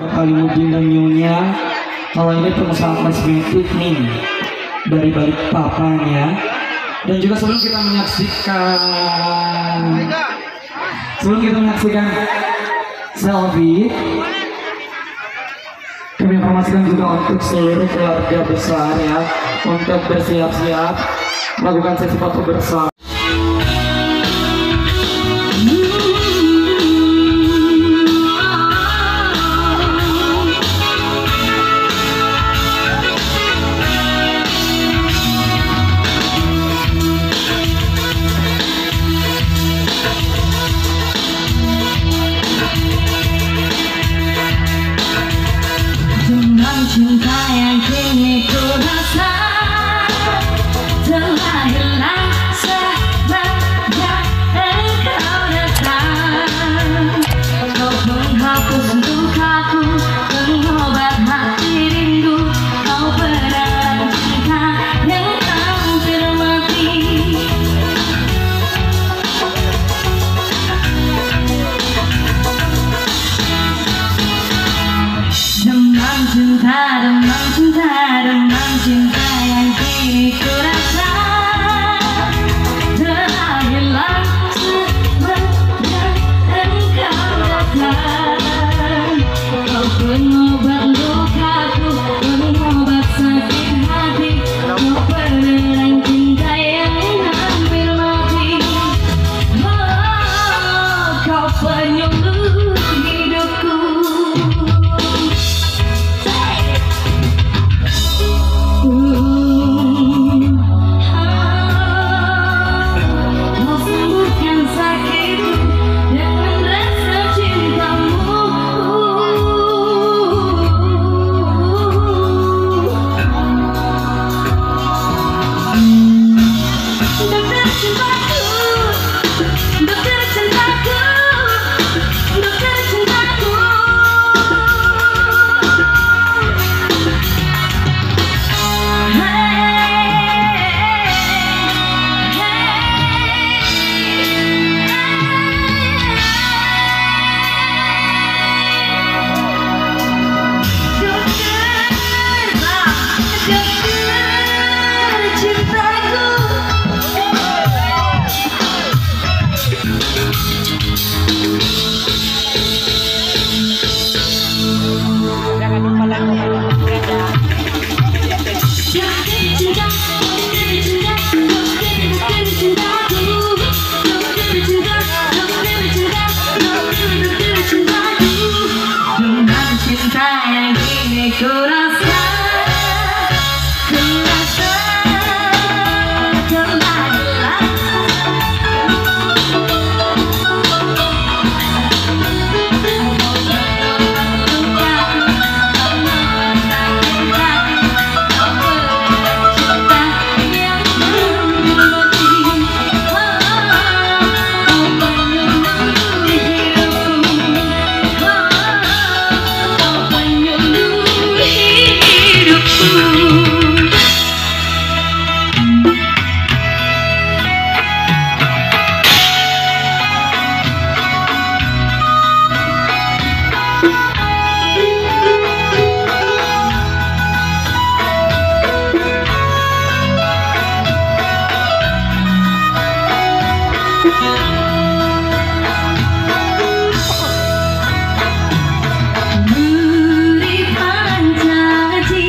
Halimudin dan Nyonya. Kalau ini pengusaha kosmetik nih dari Balikpapan ya. Dan juga sebelum kita menyaksikan selfie, kami informasikan juga untuk seluruh keluarga besar ya, untuk bersiap-siap melakukan sesi foto bersama. Cinta yang kini ku rasa telah hilang semenjak engkau datang. Kau menghapus lukaku, pengobat hati rindu. Kau penerang cinta yang hampir mati. Demam cinta yang kini ku rasa telah hilang semenjak engkau datang. Kau pengobat lukaku, pengobat sakit hati. Kau penerang cinta yang hampir mati. Oh, kau penyuluh hidupku. Ku rasa telah hilang. Beri panjang hati